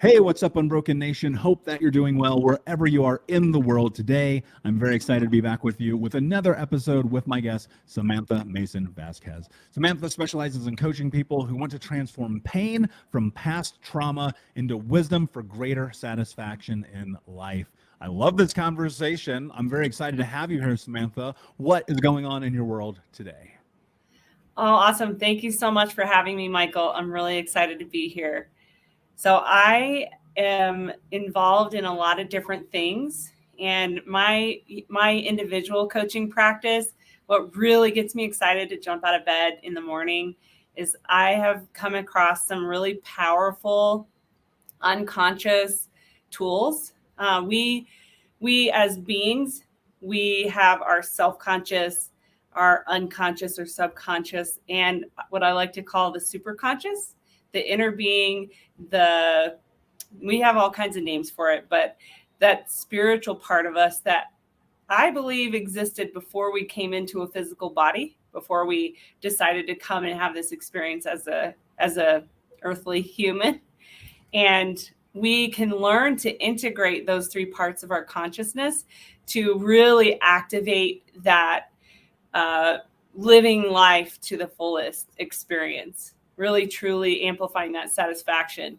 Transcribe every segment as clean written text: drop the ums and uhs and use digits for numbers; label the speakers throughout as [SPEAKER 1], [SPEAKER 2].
[SPEAKER 1] Hey, what's up, Unbroken Nation? Hope that you're doing well wherever you are in the world today. I'm very excited to be back with you with another episode with my guest, Samantha Mason Vazquez. Samantha specializes in coaching people who want to transform pain from past trauma into wisdom for greater satisfaction in life. I love this conversation. I'm very excited to have you here, Samantha. What is going on in your world today?
[SPEAKER 2] Oh, awesome. Thank you so much for having me, Michael. I'm really excited to be here. So I am involved in a lot of different things, and my individual coaching practice, what really gets me excited to jump out of bed in the morning is I have come across some really powerful unconscious tools. We as beings, we have our self-conscious, our unconscious or subconscious, and what I like to call the superconscious, the inner being, we have all kinds of names for it, but that spiritual part of us that I believe existed before we came into a physical body, before we decided to come and have this experience as a earthly human. And we can learn to integrate those three parts of our consciousness to really activate that living life to the fullest experience, really truly amplifying that satisfaction.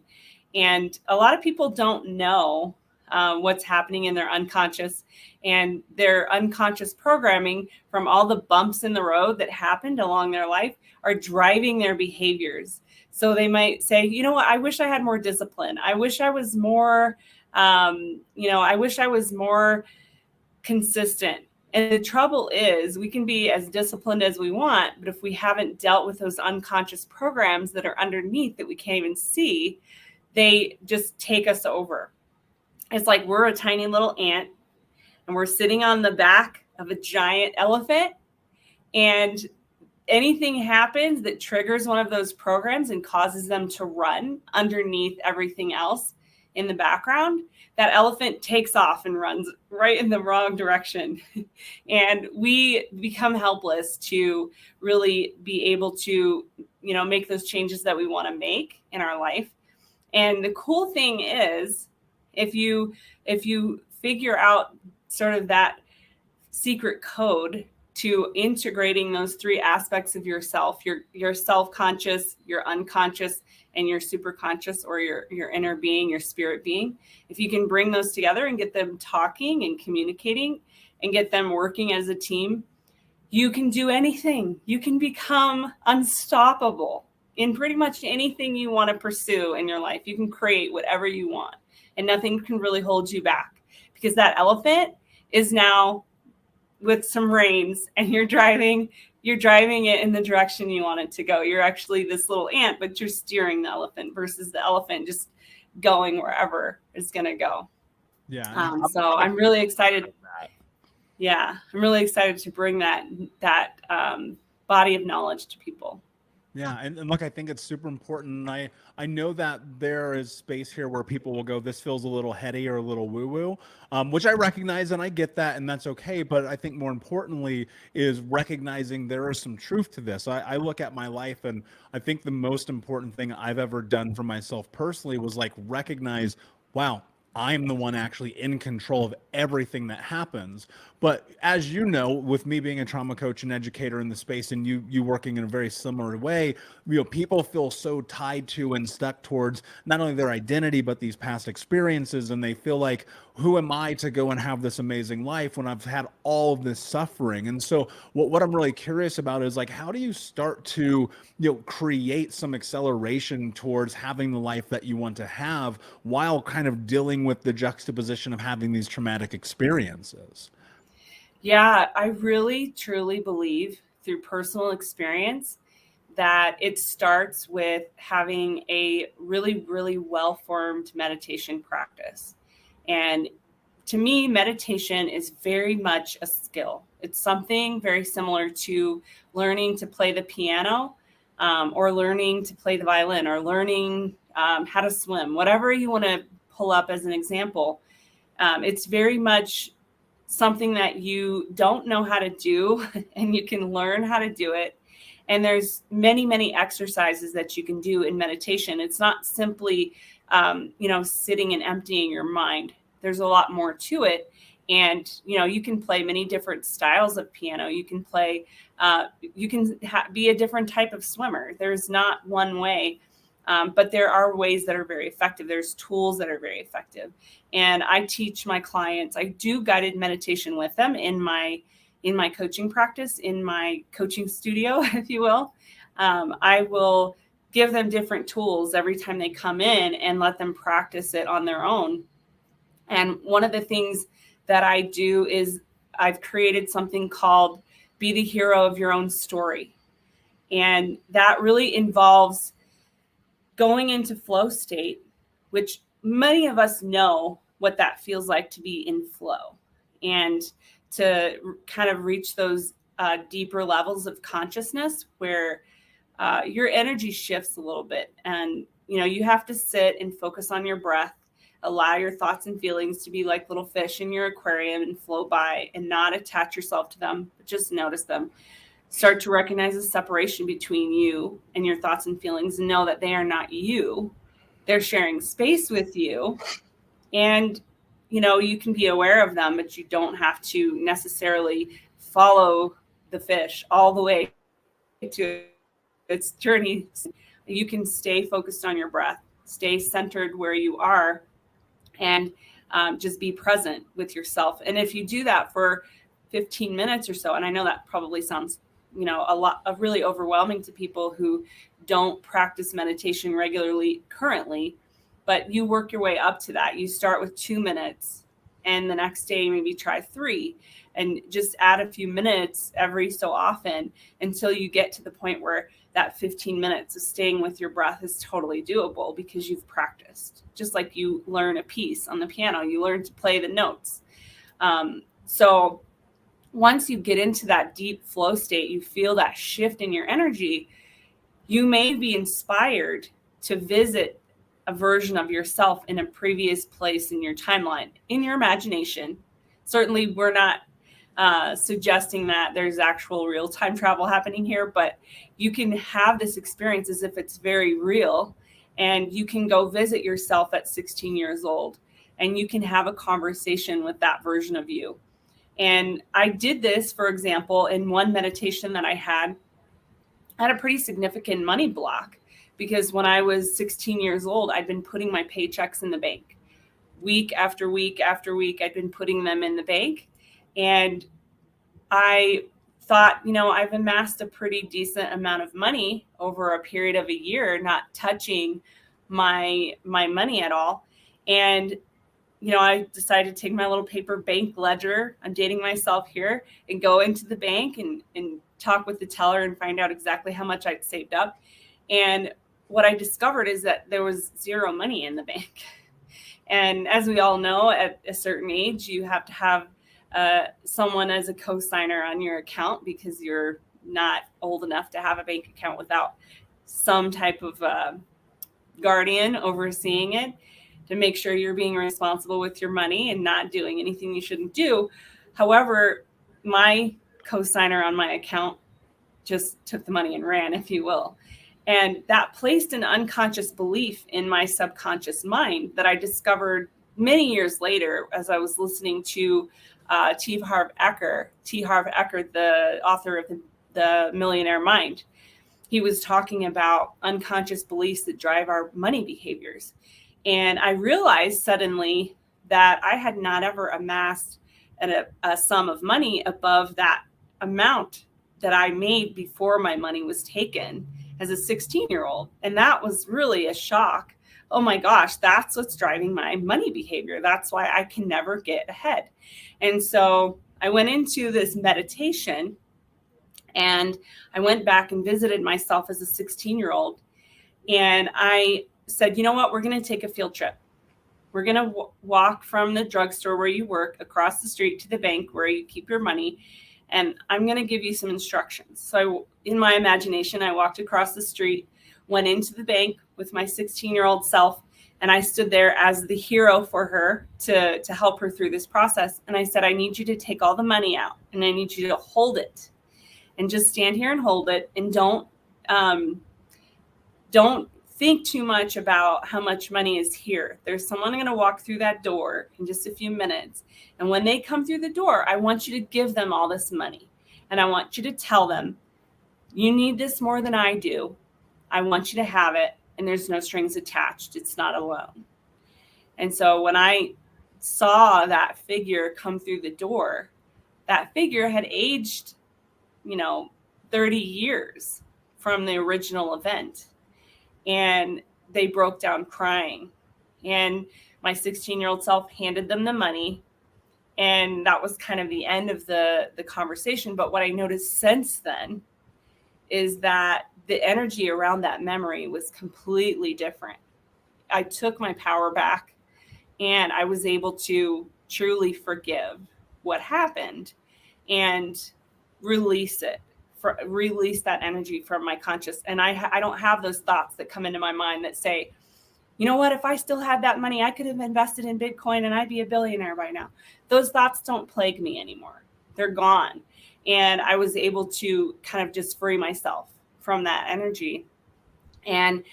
[SPEAKER 2] And a lot of people don't know what's happening in their unconscious, and their unconscious programming from all the bumps in the road that happened along their life are driving their behaviors. So they might say, you know what, I wish I had more discipline. I wish I was more, I wish I was more consistent. And the trouble is we can be as disciplined as we want, but if we haven't dealt with those unconscious programs that are underneath that we can't even see, they just take us over. It's like we're a tiny little ant and we're sitting on the back of a giant elephant, and anything happens that triggers one of those programs and causes them to run underneath everything else in the background, that elephant takes off and runs right in the wrong direction. And we become helpless to really be able to, make those changes that we want to make in our life. And the cool thing is, if you figure out sort of that secret code to integrating those three aspects of yourself, your self-conscious, your unconscious, and your superconscious, or your inner being, your spirit being, if you can bring those together and get them talking and communicating and get them working as a team, you can do anything. You can become unstoppable in pretty much anything you want to pursue in your life. You can create whatever you want, and nothing can really hold you back, because that elephant is now with some reins, and you're driving it in the direction you want it to go. You're actually this little ant, but you're steering the elephant versus the elephant just going wherever it's going to go.
[SPEAKER 1] Yeah.
[SPEAKER 2] So I'm really excited. Yeah, I'm really excited to bring that body of knowledge to people.
[SPEAKER 1] Yeah, and look, I think it's super important. I know that there is space here where people will go, this feels a little heady or a little woo-woo, which I recognize and I get that, and that's okay. But I think more importantly is recognizing there is some truth to this. I look at my life, and I think the most important thing I've ever done for myself personally was like recognize, wow, I'm the one actually in control of everything that happens. But as you know, with me being a trauma coach and educator in the space, and you working in a very similar way, people feel so tied to and stuck towards not only their identity, but these past experiences. And they feel like, who am I to go and have this amazing life when I've had all of this suffering? And so what I'm really curious about is like, how do you start to, create some acceleration towards having the life that you want to have while kind of dealing with the juxtaposition of having these traumatic experiences?
[SPEAKER 2] Yeah, I really, truly believe through personal experience that it starts with having a really, really well-formed meditation practice. And to me, meditation is very much a skill. It's something very similar to learning to play the piano, or learning to play the violin, or learning how to swim, whatever you want to pull up as an example. It's very much something that you don't know how to do, and you can learn how to do it. And there's many, many exercises that you can do in meditation. It's not simply sitting and emptying your mind. There's a lot more to it. And, you can play many different styles of piano. You can play, you can be a different type of swimmer. There's not one way, but there are ways that are very effective. There's tools that are very effective. And I teach my clients, I do guided meditation with them in my coaching practice, in my coaching studio, if you will. I will give them different tools every time they come in and let them practice it on their own. And one of the things that I do is I've created something called Be the Hero of Your Own Story. And that really involves going into flow state, which many of us know what that feels like to be in flow and to kind of reach those deeper levels of consciousness where your energy shifts a little bit. And, you have to sit and focus on your breath. Allow your thoughts and feelings to be like little fish in your aquarium and float by and not attach yourself to them, but just notice them. Start to recognize the separation between you and your thoughts and feelings and know that they are not you. They're sharing space with you. And, you can be aware of them, but you don't have to necessarily follow the fish all the way to its journey. You can stay focused on your breath, stay centered where you are, and just be present with yourself. And if you do that for 15 minutes or so, and I know that probably sounds, really overwhelming to people who don't practice meditation regularly currently, but you work your way up to that. You start with 2 minutes and the next day maybe try 3 and just add a few minutes every so often until you get to the point where that 15 minutes of staying with your breath is totally doable because you've practiced. Just like you learn a piece on the piano, you learn to play the notes. So once you get into that deep flow state, you feel that shift in your energy, you may be inspired to visit a version of yourself in a previous place in your timeline, in your imagination. Certainly, we're not suggesting that there's actual real time travel happening here, but you can have this experience as if it's very real, and you can go visit yourself at 16 years old and you can have a conversation with that version of you. And I did this, for example, in one meditation that I had a pretty significant money block because when I was 16 years old, I'd been putting my paychecks in the bank. Week after week after week, I'd been putting them in the bank. And I thought, I've amassed a pretty decent amount of money over a period of a year, not touching my money at all. And, I decided to take my little paper bank ledger. I'm dating myself here, and go into the bank and talk with the teller and find out exactly how much I'd saved up. And what I discovered is that there was zero money in the bank. And as we all know, at a certain age, you have to have someone as a co-signer on your account because you're not old enough to have a bank account without some type of guardian overseeing it to make sure you're being responsible with your money and not doing anything you shouldn't do. However, my co-signer on my account just took the money and ran, if you will. And that placed an unconscious belief in my subconscious mind that I discovered many years later as I was listening to T. Harv Eker, the author of the Millionaire Mind. He was talking about unconscious beliefs that drive our money behaviors. And I realized suddenly that I had not ever amassed a sum of money above that amount that I made before my money was taken as a 16-year-old. And that was really a shock. Oh my gosh, that's what's driving my money behavior. That's why I can never get ahead. And so I went into this meditation and I went back and visited myself as a 16-year-old. And I said, you know what, we're going to take a field trip. We're going to walk from the drugstore where you work across the street to the bank where you keep your money. And I'm going to give you some instructions. So in my imagination, I walked across the street, went into the bank with my 16-year-old self, and I stood there as the hero for her to help her through this process. And I said, I need you to take all the money out, and I need you to hold it, and just stand here and hold it, and don't think too much about how much money is here. There's someone going to walk through that door in just a few minutes. And when they come through the door, I want you to give them all this money. And I want you to tell them, you need this more than I do. I want you to have it. And there's no strings attached. It's not a loan. And so when I saw that figure come through the door, that figure had aged, 30 years from the original event. And they broke down crying. And my 16-year-old self handed them the money. And that was kind of the end of the conversation. But what I noticed since then is that the energy around that memory was completely different. I took my power back and I was able to truly forgive what happened and release that energy from my conscious. And I don't have those thoughts that come into my mind that say, you know what, if I still had that money, I could have invested in Bitcoin and I'd be a billionaire by now. Those thoughts don't plague me anymore. They're gone. And I was able to kind of just free myself from that energy. And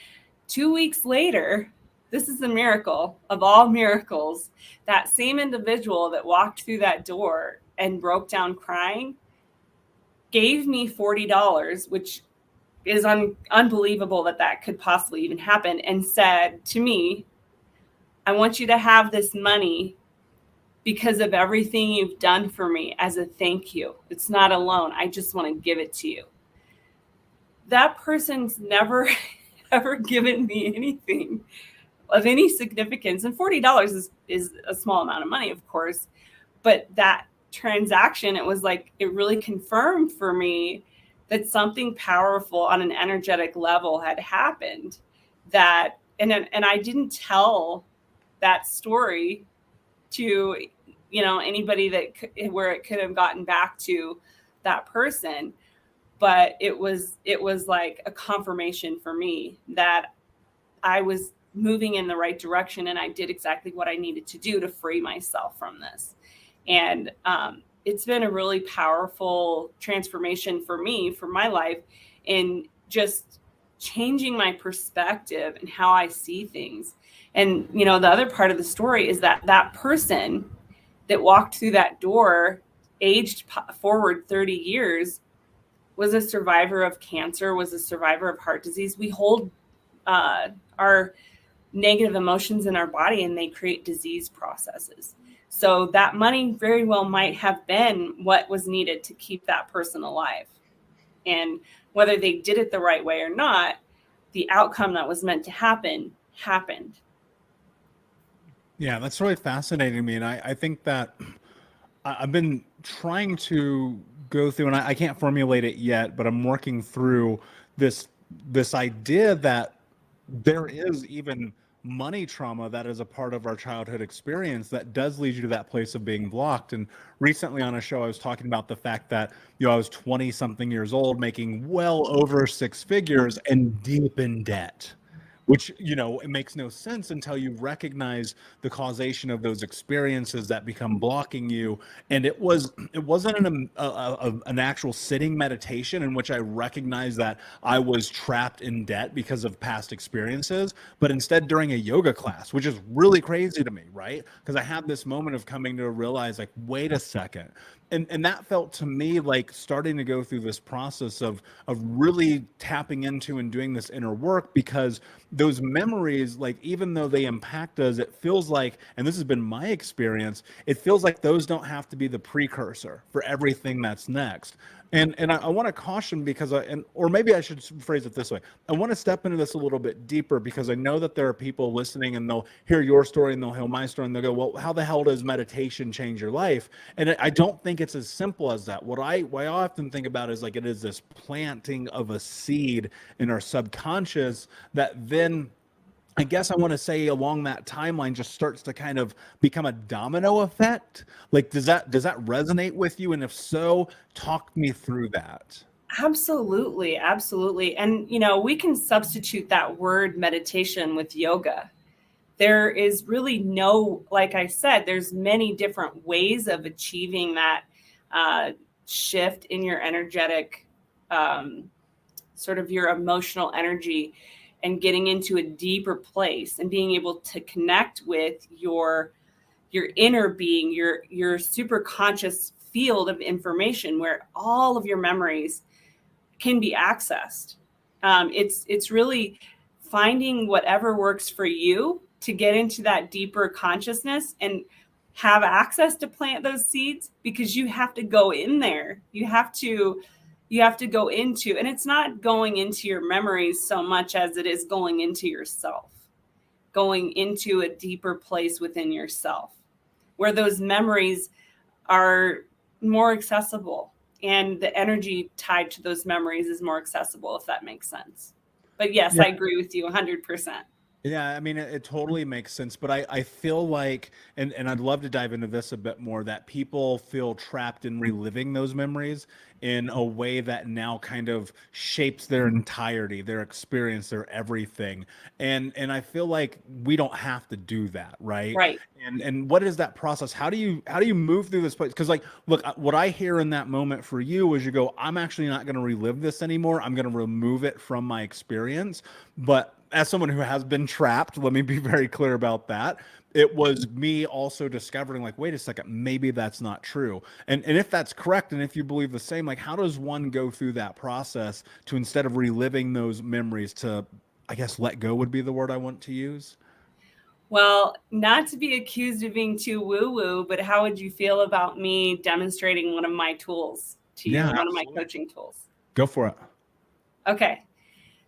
[SPEAKER 2] 2 weeks later, this is a miracle of all miracles, that same individual that walked through that door and broke down crying gave me $40, which is unbelievable that could possibly even happen, and said to me, I want you to have this money because of everything you've done for me as a thank you. It's not a loan. I just want to give it to you. That person's never, ever given me anything of any significance. And $40 is a small amount of money, of course. But that transaction, it was like, it really confirmed for me that something powerful on an energetic level had happened. And I didn't tell that story to, anybody where it could have gotten back to that person. But it was like a confirmation for me that I was moving in the right direction and I did exactly what I needed to do to free myself from this. And it's been a really powerful transformation for me, for my life, in just changing my perspective and how I see things. And, the other part of the story is that person that walked through that door, aged forward 30 years, was a survivor of cancer, was a survivor of heart disease. We hold our negative emotions in our body and they create disease processes. So that money very well might have been what was needed to keep that person alive. And whether they did it the right way or not, the outcome that was meant to happen happened.
[SPEAKER 1] Yeah, that's really fascinating to me. And I think that I've been trying to go through, and I can't formulate it yet, but I'm working through this idea that there is even money trauma that is a part of our childhood experience that does lead you to that place of being blocked. And recently on a show, I was talking about the fact that, I was 20 something years old, making well over six figures and deep in debt, which, it makes no sense until you recognize the causation of those experiences that become blocking you. And it wasn't an actual sitting meditation in which I recognized that I was trapped in debt because of past experiences, but instead during a yoga class, which is really crazy to me, right? Because I had this moment of coming to realize, like, wait a second. And that felt to me like starting to go through this process of really tapping into and doing this inner work, because those memories, like, even though they impact us, it feels like, and this has been my experience, it feels like those don't have to be the precursor for everything that's next. And I want to caution, because or maybe I should phrase it this way. I want to step into this a little bit deeper, because I know that there are people listening and they'll hear your story and they'll hear my story and they'll go, well, how the hell does meditation change your life? And I don't think it's as simple as that. What I often think about is like, it is this planting of a seed in our subconscious that then, I guess I want to say, along that timeline just starts to kind of become a domino effect. Like, does that resonate with you? And if so, talk me through that.
[SPEAKER 2] Absolutely. Absolutely. And, we can substitute that word meditation with yoga. There is really like I said, there's many different ways of achieving that shift in your energetic, sort of your emotional energy. and getting into a deeper place and being able to connect with your inner being, your super conscious field of information where all of your memories can be accessed. It's really finding whatever works for you to get into that deeper consciousness and have access to plant those seeds, because you have to go in there. You have to go into, and it's not going into your memories so much as it is going into yourself, going into a deeper place within yourself where those memories are more accessible and the energy tied to those memories is more accessible, if that makes sense. But yes,
[SPEAKER 1] Yeah.
[SPEAKER 2] I agree with you 100%.
[SPEAKER 1] Yeah, I mean, it totally makes sense, but I feel like, and I'd love to dive into this a bit more, that people feel trapped in reliving those memories in a way that now kind of shapes their entirety, their experience, their everything. And I feel like we don't have to do that, right?
[SPEAKER 2] Right.
[SPEAKER 1] And what is that process? How do you move through this place? Because like, look, what I hear in that moment for you is you go, I'm actually not going to relive this anymore. I'm going to remove it from my experience. But as someone who has been trapped, let me be very clear about that. It was me also discovering, like, wait a second, maybe that's not true. And if that's correct, and if you believe the same, like, how does one go through that process to, instead of reliving those memories, to, I guess, let go would be the word I want to use?
[SPEAKER 2] Well, not to be accused of being too woo-woo, but how would you feel about me demonstrating one of my tools to you,
[SPEAKER 1] Yeah,
[SPEAKER 2] one of my
[SPEAKER 1] absolutely.
[SPEAKER 2] coaching tools?
[SPEAKER 1] Go for it.
[SPEAKER 2] Okay.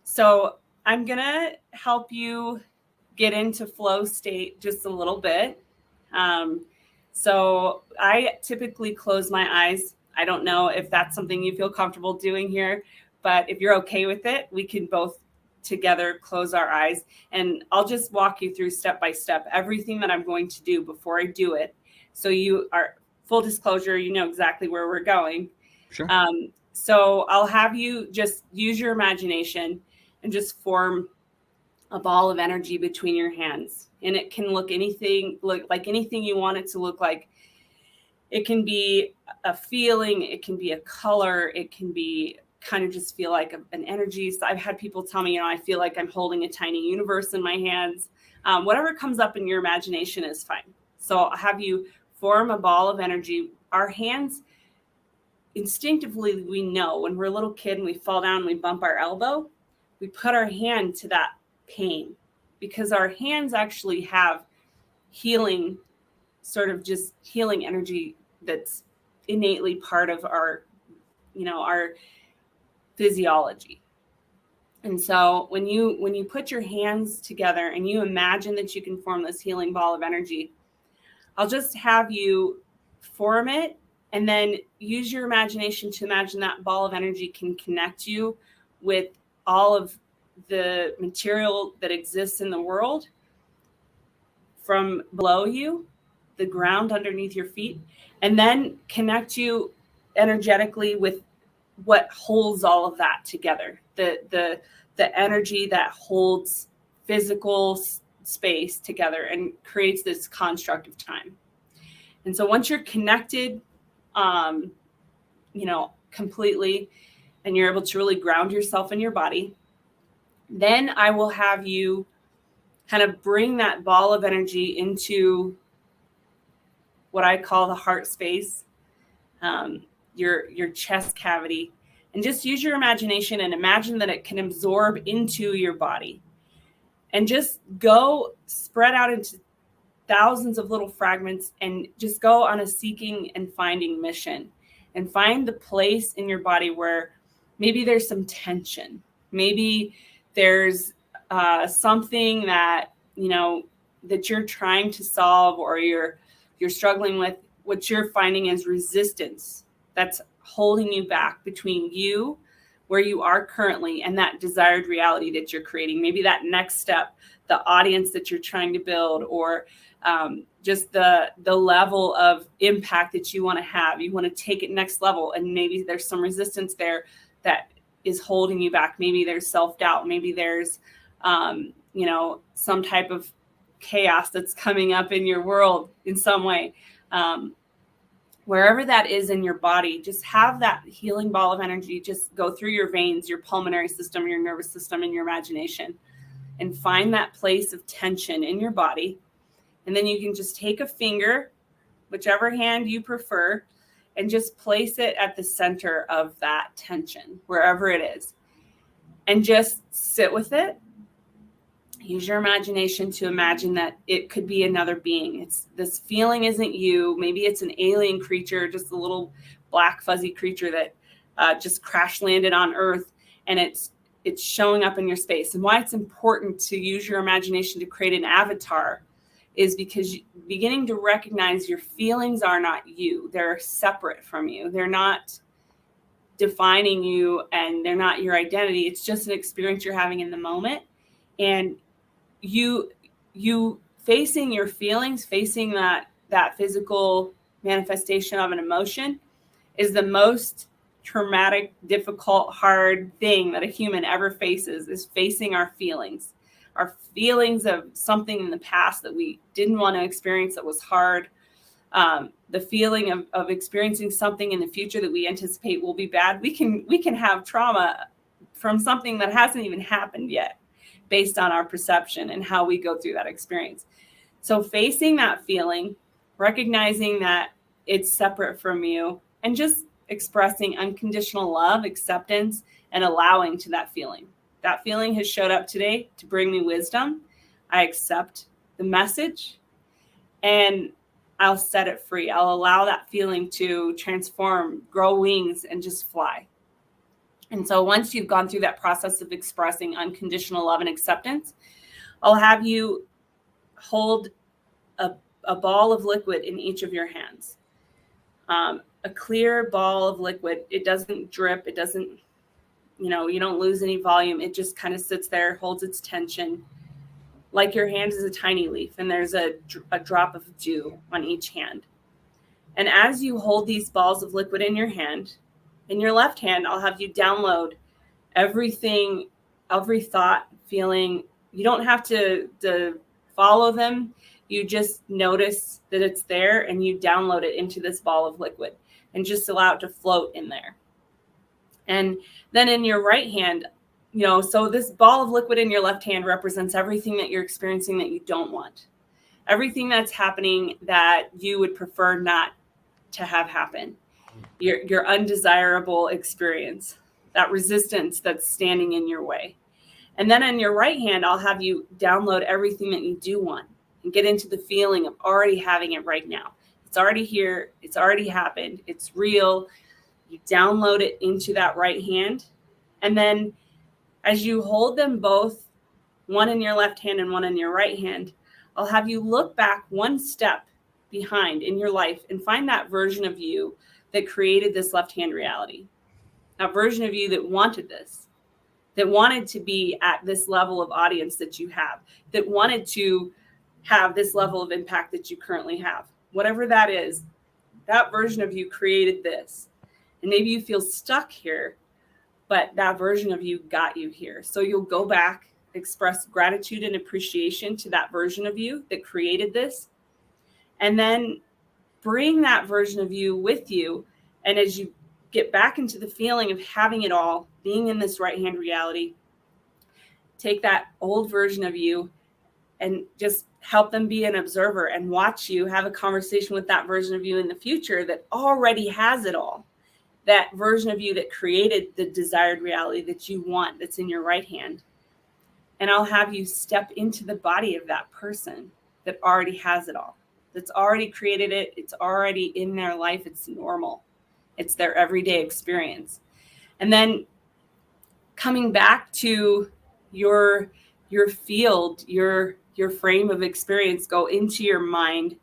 [SPEAKER 2] So I'm going to help you get into flow state just a little bit. So I typically close my eyes. I don't know if that's something you feel comfortable doing here, but if you're okay with it, we can both together close our eyes, and I'll just walk you through step by step everything that I'm going to do before I do it. So you are, full disclosure, you know exactly where we're going.
[SPEAKER 1] Sure.
[SPEAKER 2] So I'll have you just use your imagination and just form a ball of energy between your hands. And it can look like anything you want it to look like. It can be a feeling, it can be a color, it can be kind of just feel like an energy. So I've had people tell me, I feel like I'm holding a tiny universe in my hands. Whatever comes up in your imagination is fine. So I'll have you form a ball of energy. Our hands, instinctively, we know when we're a little kid and we fall down and we bump our elbow, we put our hand to that pain, because our hands actually have healing, sort of just healing energy that's innately part of our physiology. And so when you put your hands together and you imagine that you can form this healing ball of energy, I'll just have you form it and then use your imagination to imagine that ball of energy can connect you with all of the material that exists in the world from below you, the ground underneath your feet, and then connect you energetically with what holds all of that together. The energy that holds physical space together and creates this construct of time. And so once you're connected, completely, and you're able to really ground yourself in your body, then I will have you kind of bring that ball of energy into what I call the heart space, your chest cavity, and just use your imagination and imagine that it can absorb into your body and just go spread out into thousands of little fragments and just go on a seeking and finding mission and find the place in your body where maybe there's some tension. Maybe there's something that, that you're trying to solve, or you're struggling with. What you're finding is resistance that's holding you back between you, where you are currently, and that desired reality that you're creating. Maybe that next step, the audience that you're trying to build, or just the level of impact that you want to have. You want to take it next level, and maybe there's some resistance there that is holding you back. Maybe there's self-doubt. Maybe there's some type of chaos that's coming up in your world in some way. Wherever that is in your body, just have that healing ball of energy just go through your veins, your pulmonary system, your nervous system, and your imagination. and find that place of tension in your body. And then you can just take a finger, whichever hand you prefer, and just place it at the center of that tension, wherever it is. And just sit with it. Use your imagination to imagine that it could be another being. This feeling isn't you. Maybe it's an alien creature, just a little black fuzzy creature that just crash landed on Earth, and it's showing up in your space. And why it's important to use your imagination to create an avatar is because beginning to recognize your feelings are not you. They're separate from you. They're not defining you, and they're not your identity. It's just an experience you're having in the moment. And you facing your feelings, facing that physical manifestation of an emotion is the most traumatic, difficult, hard thing that a human ever faces, is facing our feelings of something in the past that we didn't want to experience, that was hard. The feeling of experiencing something in the future that we anticipate will be bad. We can have trauma from something that hasn't even happened yet, based on our perception and how we go through that experience. So facing that feeling, recognizing that it's separate from you, and just expressing unconditional love, acceptance, and allowing to that feeling. That feeling has showed up today to bring me wisdom. I accept the message, and I'll set it free. I'll allow that feeling to transform, grow wings, and just fly. And so once you've gone through that process of expressing unconditional love and acceptance, I'll have you hold a ball of liquid in each of your hands. A clear ball of liquid. It doesn't drip. It doesn't, you don't lose any volume. It just kind of sits there, holds its tension. Like your hand is a tiny leaf, and there's a drop of dew on each hand. And as you hold these balls of liquid in your hand, in your left hand, I'll have you download everything, every thought, feeling. You don't have to follow them. You just notice that it's there, and you download it into this ball of liquid and just allow it to float in there. And then in your right hand, so this ball of liquid in your left hand represents everything that you're experiencing that you don't want. Everything that's happening that you would prefer not to have happen. Your undesirable experience, that resistance that's standing in your way. And then in your right hand, I'll have you download everything that you do want and get into the feeling of already having it right now. It's already here. It's already happened. It's real. You download it into that right hand. And then as you hold them both, one in your left hand and one in your right hand, I'll have you look back one step behind in your life and find that version of you that created this left-hand reality. That version of you that wanted this, that wanted to be at this level of audience that you have, that wanted to have this level of impact that you currently have. Whatever that is, that version of you created this. And maybe you feel stuck here, but that version of you got you here. So you'll go back, express gratitude and appreciation to that version of you that created this, and then bring that version of you with you. And as you get back into the feeling of having it all, being in this right-hand reality, take that old version of you and just help them be an observer and watch you have a conversation with that version of you in the future that already has it all. That version of you that created the desired reality that you want, that's in your right hand. And I'll have you step into the body of that person that already has it all, that's already created it. It's already in their life. It's normal. It's their everyday experience. And then coming back to your field, your frame of experience, go into your mind,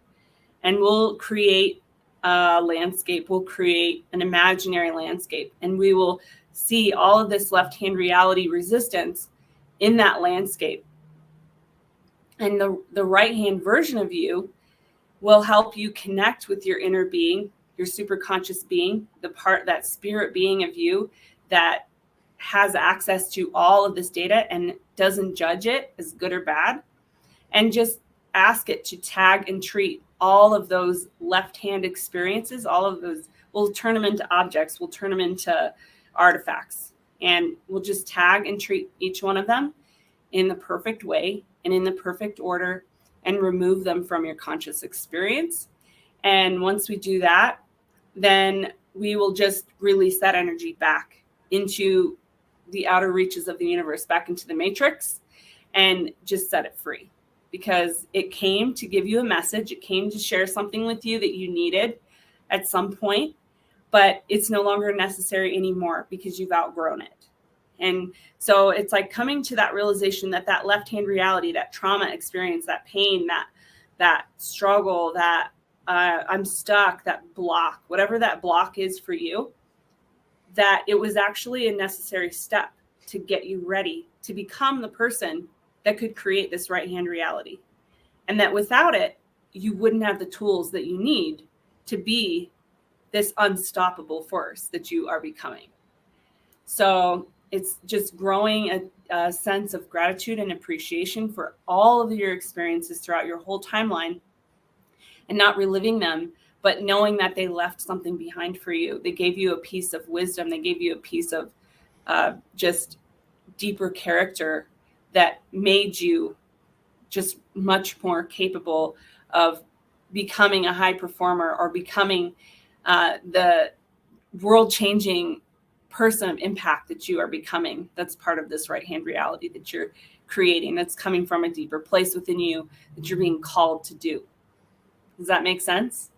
[SPEAKER 2] and we'll create a landscape. We'll create an imaginary landscape, and we will see all of this left-hand reality resistance in that landscape. And the right-hand version of you will help you connect with your inner being, your superconscious being, the part, that spirit being of you that has access to all of this data and doesn't judge it as good or bad, and just ask it to tag and treat all of those left-hand experiences, all of those. We'll turn them into objects. We'll turn them into artifacts, and we'll just tag and treat each one of them in the perfect way and in the perfect order and remove them from your conscious experience. And once we do that, then we will just release that energy back into the outer reaches of the universe, back into the matrix, and just set it free. Because it came to give you a message. It came to share something with you that you needed at some point, but it's no longer necessary anymore because you've outgrown it. And so it's like coming to that realization that that left-hand reality, that trauma experience, that pain, that struggle, that I'm stuck, that block, whatever that block is for you, that it was actually a necessary step to get you ready to become the person that could create this right-hand reality. And that without it, you wouldn't have the tools that you need to be this unstoppable force that you are becoming. So it's just growing a sense of gratitude and appreciation for all of your experiences throughout your whole timeline, and not reliving them, but knowing that they left something behind for you. They gave you a piece of wisdom. They gave you a piece of just deeper character that made you just much more capable of becoming a high performer or becoming the world-changing person of impact that you are becoming. That's part of this right-hand reality that you're creating, that's coming from a deeper place within you that you're being called to do. Does that make sense?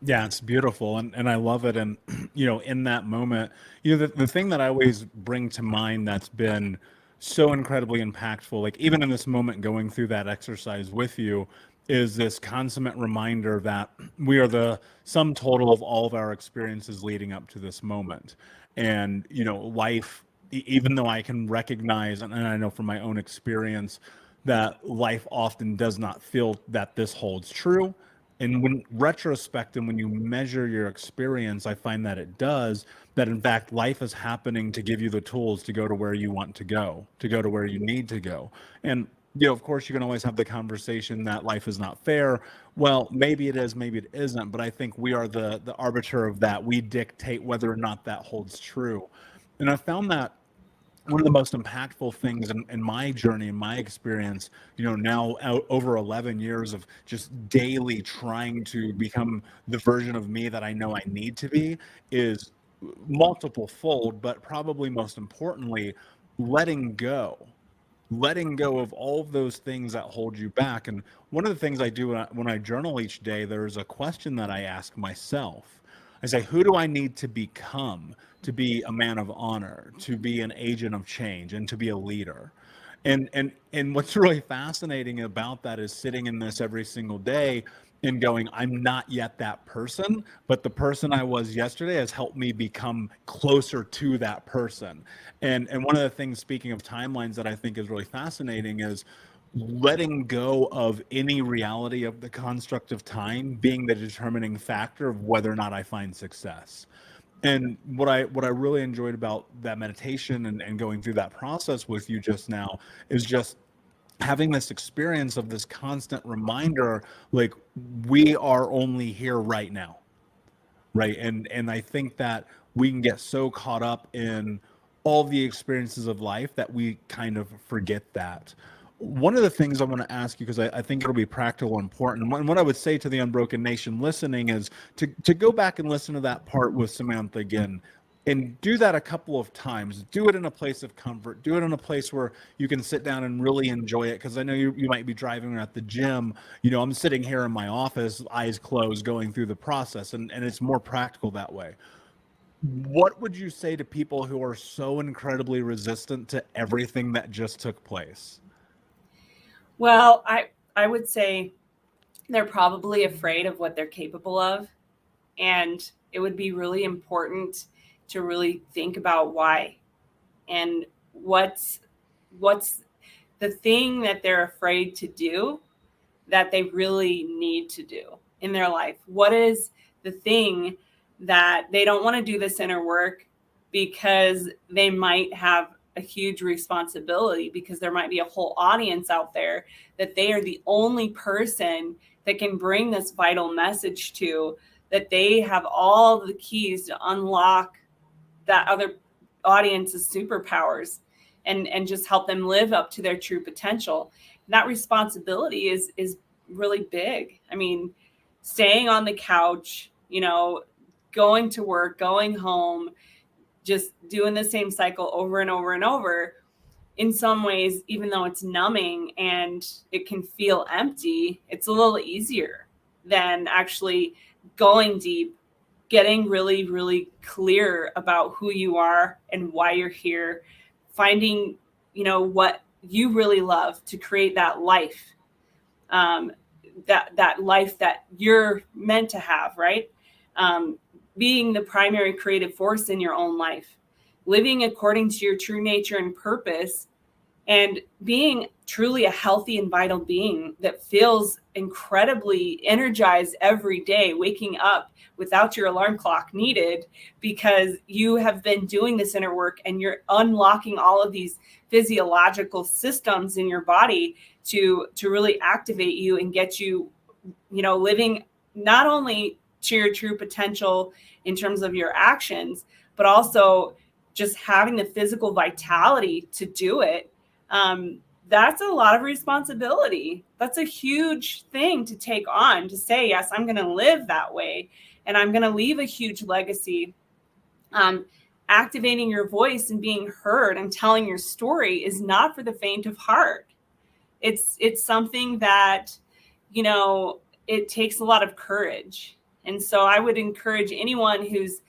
[SPEAKER 1] Yeah, it's beautiful. And I love it. And, in that moment, the thing that I always bring to mind that's been so incredibly impactful, like even in this moment going through that exercise with you, is this consummate reminder that we are the sum total of all of our experiences leading up to this moment. And, life, even though I can recognize, and I know from my own experience, that life often does not feel that this holds true. And when retrospect and when you measure your experience, I find that it does, that in fact, life is happening to give you the tools to go to where you want to go to where you need to go. And, of course, you can always have the conversation that life is not fair. Well, maybe it is, maybe it isn't. But I think we are the arbiter of that. We dictate whether or not that holds true. And I found that one of the most impactful things in my journey, in my experience, now over 11 years of just daily trying to become the version of me that I know I need to be, is multiple fold, but probably most importantly, letting go of all of those things that hold you back. And one of the things I do when I journal each day, there's a question that I ask myself. I say, who do I need to become to be a man of honor, to be an agent of change, and to be a leader? And what's really fascinating about that is sitting in this every single day and going, I'm not yet that person, but the person I was yesterday has helped me become closer to that person. And one of the things, speaking of timelines, that I think is really fascinating is letting go of any reality of the construct of time being the determining factor of whether or not I find success. And what I really enjoyed about that meditation and going through that process with you just now is just having this experience of this constant reminder, like, we are only here right now, right? And I think that we can get so caught up in all the experiences of life that we kind of forget that. One of the things I want to ask you, because I think it'll be practical and important, and what I would say to the Unbroken Nation listening is to go back and listen to that part with Samantha again, and do that a couple of times. Do it in a place of comfort. Do it in a place where you can sit down and really enjoy it. Because I know you might be driving or at the gym. I'm sitting here in my office, eyes closed, going through the process, and it's more practical that way. What would you say to people who are so incredibly resistant to everything that just took place?
[SPEAKER 2] Well, I would say they're probably afraid of what they're capable of. And it would be really important to really think about why and what's the thing that they're afraid to do that they really need to do in their life. What is the thing that they don't want to do this inner work because they might have a huge responsibility, because there might be a whole audience out there that they are the only person that can bring this vital message to, that they have all the keys to unlock that other audience's superpowers. and just help them live up to their true potential. And that responsibility is really big. I mean, staying on the couch, going to work, going home, just doing the same cycle over and over and over, in some ways, even though it's numbing and it can feel empty, it's a little easier than actually going deep, getting really, really clear about who you are and why you're here, finding, what you really love to create that life, that life that you're meant to have, right? Being the primary creative force in your own life, living according to your true nature and purpose, and being truly a healthy and vital being that feels incredibly energized every day, waking up without your alarm clock needed, because you have been doing this inner work and you're unlocking all of these physiological systems in your body to really activate you and get you, living not only to your true potential in terms of your actions, but also just having the physical vitality to do it. That's a lot of responsibility. That's a huge thing to take on, to say, yes, I'm going to live that way and I'm going to leave a huge legacy. Activating your voice and being heard and telling your story is not for the faint of heart. It's something that, it takes a lot of courage. And so I would encourage anyone who's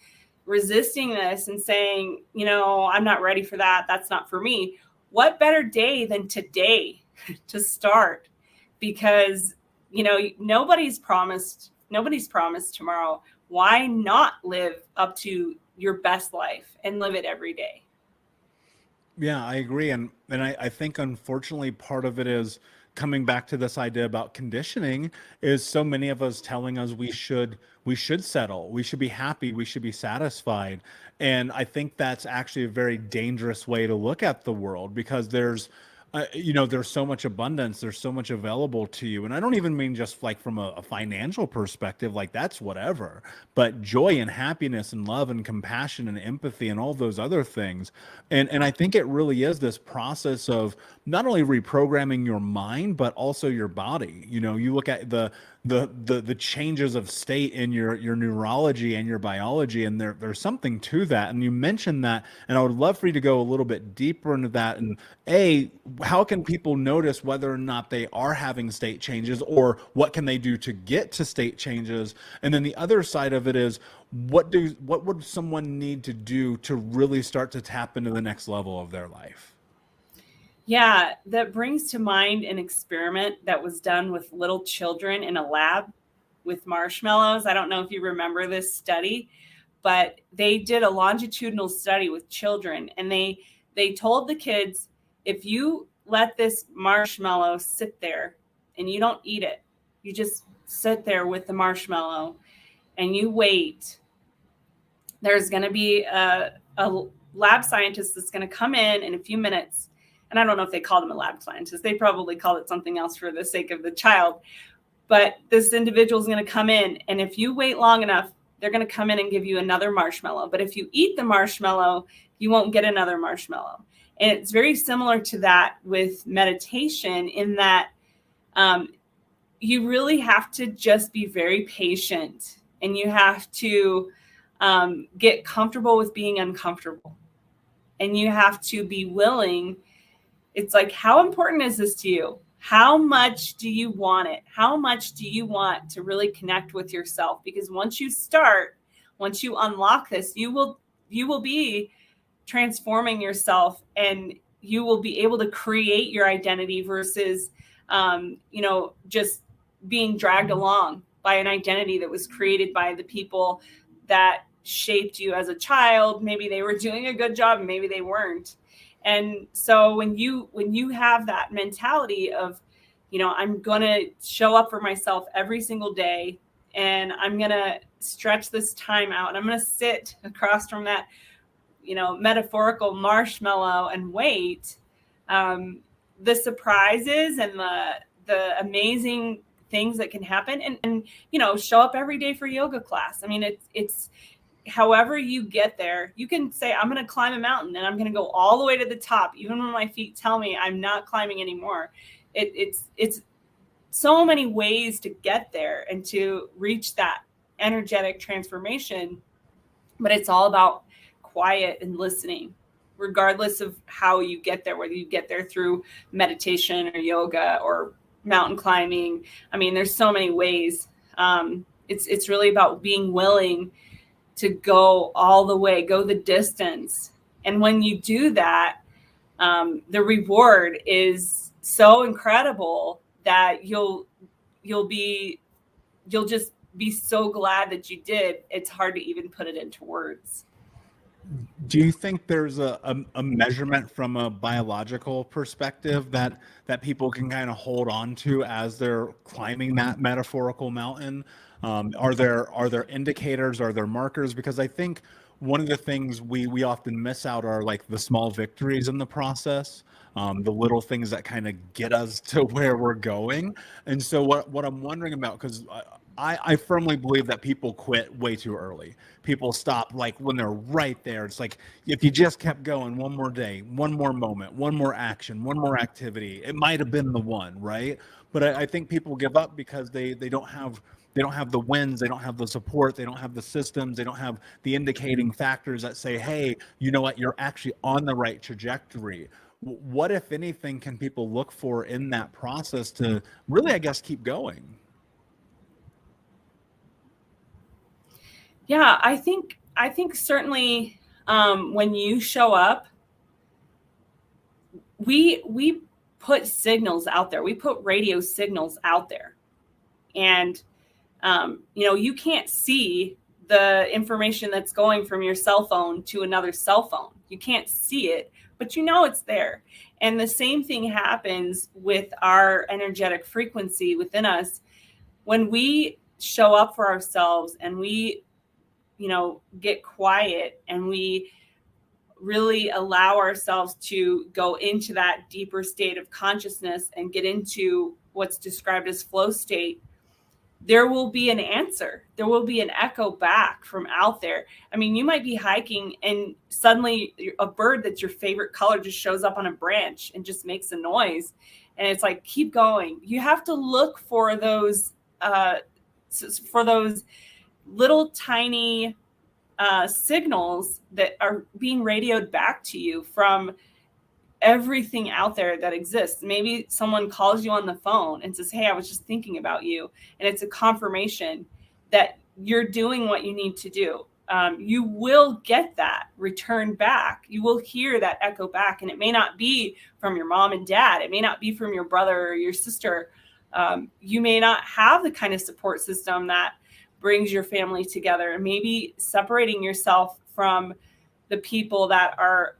[SPEAKER 2] resisting this and saying, I'm not ready for that. That's not for me. What better day than today to start? Because, nobody's promised tomorrow. Why not live up to your best life and live it every day?
[SPEAKER 1] Yeah, I agree. And I think, unfortunately, part of it is coming back to this idea about conditioning, is so many of us telling us we should settle, we should be happy, we should be satisfied. And I think that's actually a very dangerous way to look at the world, because there's there's so much abundance, there's so much available to you. And I don't even mean just like from a financial perspective, like that's whatever, but joy and happiness and love and compassion and empathy and all those other things. And I think it really is this process of not only reprogramming your mind, but also your body. You look at the changes of state in your neurology and your biology, and there's something to that. And you mentioned that, and I would love for you to go a little bit deeper into that. And how can people notice whether or not they are having state changes, or what can they do to get to state changes? And then the other side of it is, what would someone need to do to really start to tap into the next level of their life?
[SPEAKER 2] Yeah, that brings to mind an experiment that was done with little children in a lab with marshmallows. I don't know if you remember this study, but they did a longitudinal study with children, and they told the kids, if you let this marshmallow sit there and you don't eat it, you just sit there with the marshmallow and you wait, there's going to be a lab scientist that's going to come in a few minutes. And I don't know if they called him a lab scientist. They probably called it something else for the sake of the child. But this individual is going to come in, and if you wait long enough, they're going to come in and give you another marshmallow. But if you eat the marshmallow, you won't get another marshmallow. And it's very similar to that with meditation, in that you really have to just be very patient, and you have to get comfortable with being uncomfortable. And you have to be willing. It's like, how important is this to you? How much do you want it? How much do you want to really connect with yourself? Because once you unlock this, you will be transforming yourself, and you will be able to create your identity versus, just being dragged along by an identity that was created by the people that shaped you as a child. Maybe they were doing a good job, and maybe they weren't. And so when you have that mentality of, I'm going to show up for myself every single day, and I'm going to stretch this time out, and I'm going to sit across from that, metaphorical marshmallow and wait, the surprises and the amazing things that can happen, and show up every day for yoga class. I mean, it's however you get there, you can say, I'm going to climb a mountain and I'm going to go all the way to the top, even when my feet tell me I'm not climbing anymore. It's so many ways to get there and to reach that energetic transformation, but it's all about quiet and listening, regardless of how you get there, whether you get there through meditation or yoga or mountain climbing. I mean, there's so many ways. It's really about being willing to go all the way, go the distance. And when you do that, the reward is so incredible that you'll just be so glad that you did. It's hard to even put it into words.
[SPEAKER 1] Do you think there's a measurement from a biological perspective that people can kind of hold on to as they're climbing that metaphorical mountain? Are there indicators? Are there markers? Because I think one of the things we often miss out are like the small victories in the process, the little things that kind of get us to where we're going. And so what I'm wondering about, because I firmly believe that people quit way too early. People stop like when they're right there. It's like if you just kept going one more day, one more moment, one more action, one more activity, it might have been the one, right? But I think people give up because they don't have the wins, they don't have the support, they don't have the systems, they don't have the indicating factors that say, hey, you know what, you're actually on the right trajectory. What, if anything, can people look for in that process to really, I guess, keep going?
[SPEAKER 2] Yeah, I think certainly when you show up, we put signals out there. We put radio signals out there, and you can't see the information that's going from your cell phone to another cell phone. You can't see it, but you know it's there. And the same thing happens with our energetic frequency within us. When we show up for ourselves and we get quiet and we really allow ourselves to go into that deeper state of consciousness and get into what's described as flow state, there will be an answer. There will be an echo back from out there. I mean, you might be hiking and suddenly a bird that's your favorite color just shows up on a branch and just makes a noise. And it's like, keep going. You have to look for those little tiny signals that are being radioed back to you from everything out there that exists. Maybe someone calls you on the phone and says, hey, I was just thinking about you. And it's a confirmation that you're doing what you need to do. You will get that return back. You will hear that echo back. And it may not be from your mom and dad. It may not be from your brother or your sister. You may not have the kind of support system that brings your family together, and maybe separating yourself from the people that are,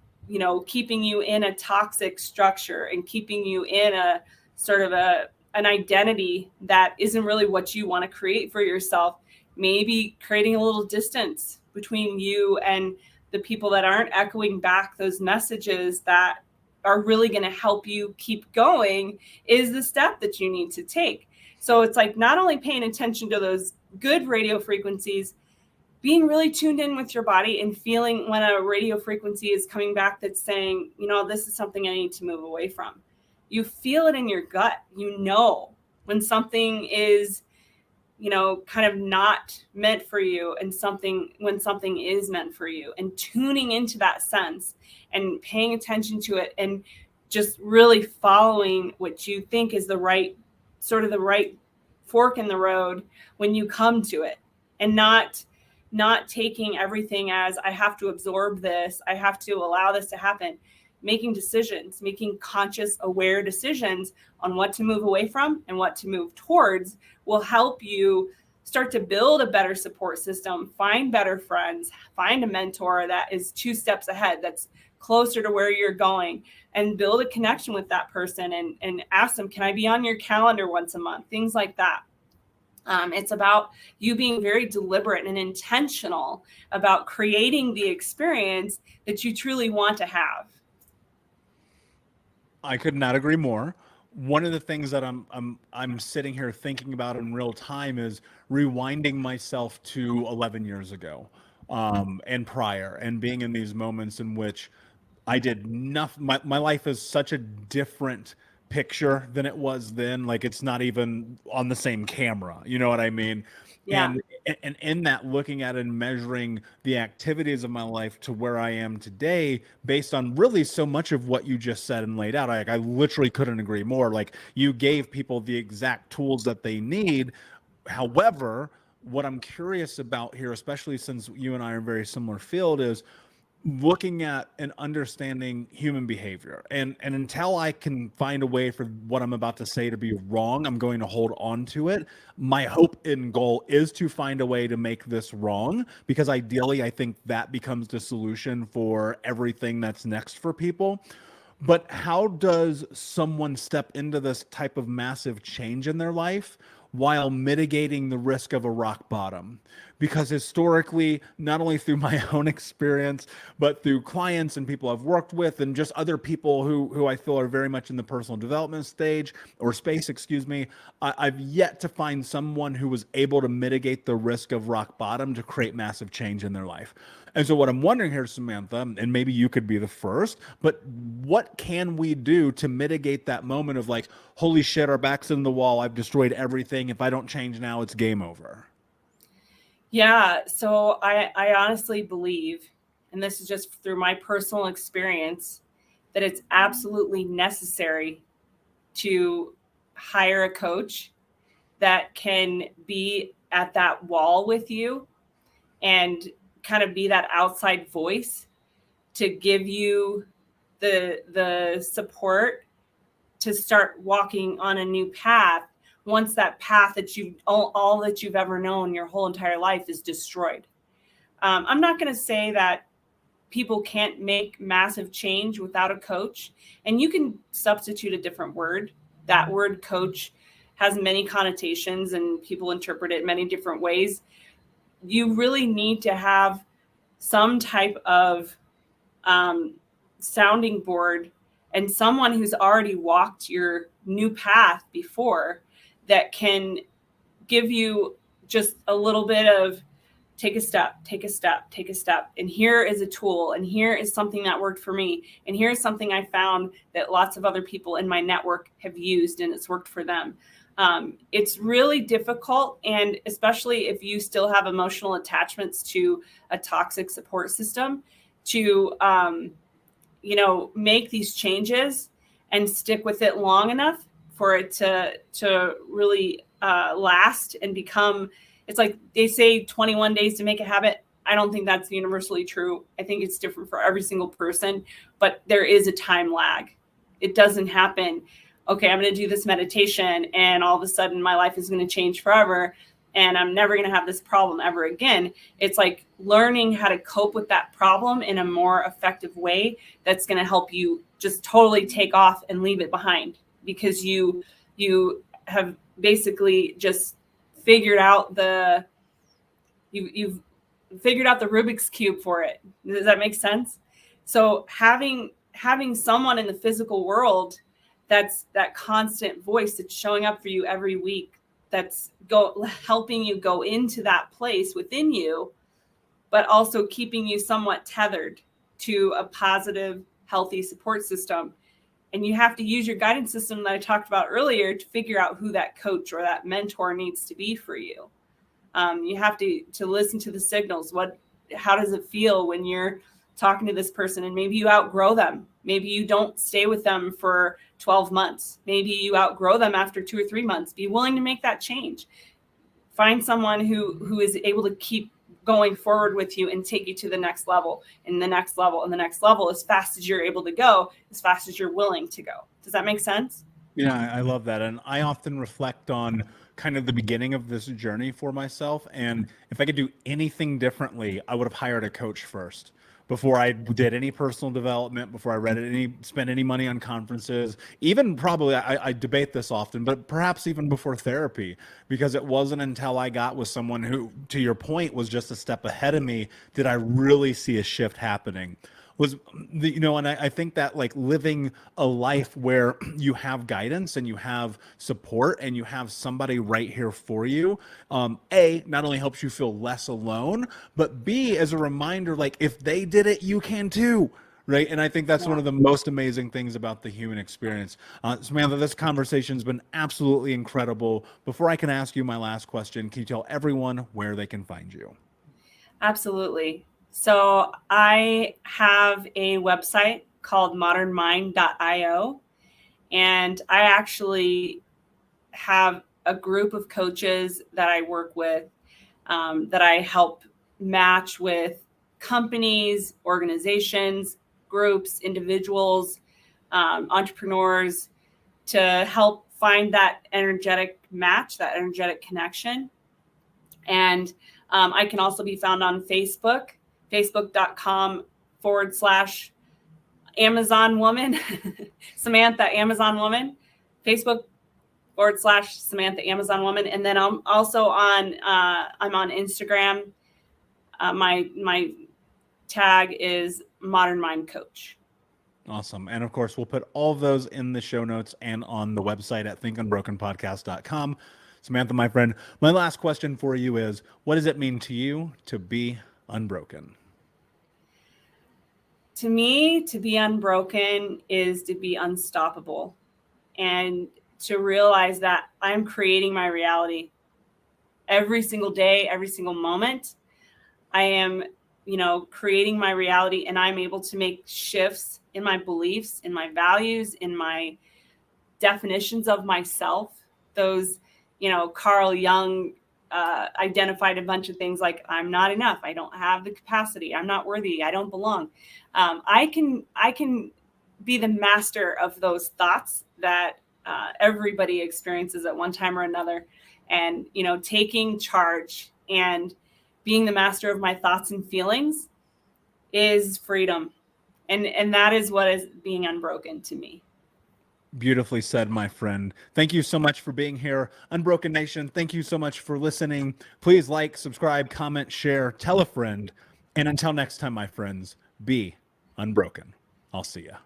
[SPEAKER 2] keeping you in a toxic structure and keeping you in a sort of an identity that isn't really what you want to create for yourself. Maybe creating a little distance between you and the people that aren't echoing back those messages that are really going to help you keep going is the step that you need to take. So it's like not only paying attention to those good radio frequencies, being really tuned in with your body and feeling when a radio frequency is coming back that's saying, this is something I need to move away from. You feel it in your gut. When something is, kind of not meant for you and when something is meant for you, and tuning into that sense and paying attention to it and just really following what you think is the right fork in the road when you come to it, and not taking everything as I have to absorb this, I have to allow this to happen. Making decisions, making conscious, aware decisions on what to move away from and what to move towards will help you start to build a better support system, find better friends, find a mentor that is 2 steps ahead, that's closer to where you're going, and build a connection with that person and ask them, can I be on your calendar once a month? Things like that. It's about you being very deliberate and intentional about creating the experience that you truly want to have.
[SPEAKER 1] I could not agree more. One of the things that I'm sitting here thinking about in real time is rewinding myself to 11 years ago. and prior, and being in these moments in which I did nothing. My life is such a different picture than it was then. Like it's not even on the same camera. You know what I mean?
[SPEAKER 2] Yeah.
[SPEAKER 1] And in that, looking at and measuring the activities of my life to where I am today, based on really so much of what you just said and laid out, I literally couldn't agree more. Like you gave people the exact tools that they need. However, what I'm curious about here, especially since you and I are in a very similar field, is looking at and understanding human behavior. And until I can find a way for what I'm about to say to be wrong, I'm going to hold on to it. My hope and goal is to find a way to make this wrong, because ideally I think that becomes the solution for everything that's next for people. But how does someone step into this type of massive change in their life while mitigating the risk of a rock bottom? Because historically, not only through my own experience, but through clients and people I've worked with, and just other people who I feel are very much in the personal development stage or space, excuse me, I've yet to find someone who was able to mitigate the risk of rock bottom to create massive change in their life. And so what I'm wondering here, Samantha, and maybe you could be the first, but what can we do to mitigate that moment of like, holy shit, our back's in the wall, I've destroyed everything. If I don't change now, it's game over.
[SPEAKER 2] Yeah. So I honestly believe, and this is just through my personal experience, that it's absolutely necessary to hire a coach that can be at that wall with you and kind of be that outside voice to give you the support to start walking on a new path once that path that you all that you've ever known your whole entire life is destroyed. I'm not going to say that people can't make massive change without a coach, and you can substitute a different word. That word coach has many connotations and people interpret it many different ways. You really need to have some type of sounding board and someone who's already walked your new path before that can give you just a little bit of take a step, take a step, take a step. And here is a tool. And here is something that worked for me. And here's something I found that lots of other people in my network have used and it's worked for them. It's really difficult. And especially if you still have emotional attachments to a toxic support system, to, make these changes and stick with it long enough for it to really last and become. It's like they say 21 days to make a habit. I don't think that's universally true. I think it's different for every single person, but there is a time lag. It doesn't happen, okay, I'm going to do this meditation and all of a sudden my life is going to change forever and I'm never going to have this problem ever again. It's like learning how to cope with that problem in a more effective way that's going to help you just totally take off and leave it behind, because you have basically just figured out you've figured out the Rubik's Cube for it. Does that make sense? So having someone in the physical world that's that constant voice that's showing up for you every week, that's helping you go into that place within you, but also keeping you somewhat tethered to a positive, healthy support system. And you have to use your guidance system that I talked about earlier to figure out who that coach or that mentor needs to be for you. You have to listen to the signals. How does it feel when you're talking to this person? And maybe you outgrow them. Maybe you don't stay with them for 12 months. Maybe you outgrow them after 2 or 3 months. Be willing to make that change. Find someone who is able to keep going forward with you and take you to the next level and the next level and the next level as fast as you're able to go, as fast as you're willing to go. Does that make sense?
[SPEAKER 1] Yeah, I love that. And I often reflect on kind of the beginning of this journey for myself. And if I could do anything differently, I would have hired a coach first before I did any personal development, before I spent any money on conferences, even probably, I debate this often, but perhaps even before therapy, because it wasn't until I got with someone who, to your point, was just a step ahead of me, did I really see a shift happening. was the, and I think that like living a life where you have guidance and you have support and you have somebody right here for you, A, not only helps you feel less alone, but B, as a reminder, like if they did it, you can too. Right. And I think that's one of the most amazing things about the human experience. Samantha, this conversation's been absolutely incredible. Before I can ask you my last question, can you tell everyone where they can find you?
[SPEAKER 2] Absolutely. So I have a website called modernmind.io, and I actually have a group of coaches that I work with, that I help match with companies, organizations, groups, individuals, entrepreneurs, to help find that energetic match, that energetic connection. And I can also be found on Facebook, facebook.com/Amazon Woman, Samantha Amazon Woman, Facebook.com/Samantha Amazon Woman. And then I'm also on, I'm on Instagram. My tag is Modern Mind Coach.
[SPEAKER 1] Awesome. And of course, we'll put all of those in the show notes and on the website at thinkunbrokenpodcast.com. Samantha, my friend, my last question for you is, what does it mean to you to be unbroken?
[SPEAKER 2] To me, to be unbroken is to be unstoppable, and to realize that I'm creating my reality every single day, every single moment. I am, creating my reality, and I'm able to make shifts in my beliefs, in my values, in my definitions of myself. Those, Carl Jung identified a bunch of things like I'm not enough, I don't have the capacity, I'm not worthy, I don't belong. I can be the master of those thoughts that everybody experiences at one time or another, and taking charge and being the master of my thoughts and feelings is freedom, and that is what is being unbroken to me.
[SPEAKER 1] Beautifully said, my friend. Thank you so much for being here. Unbroken Nation, thank you so much for listening. Please like, subscribe, comment, share, tell a friend. And until next time, my friends, be unbroken. I'll see ya.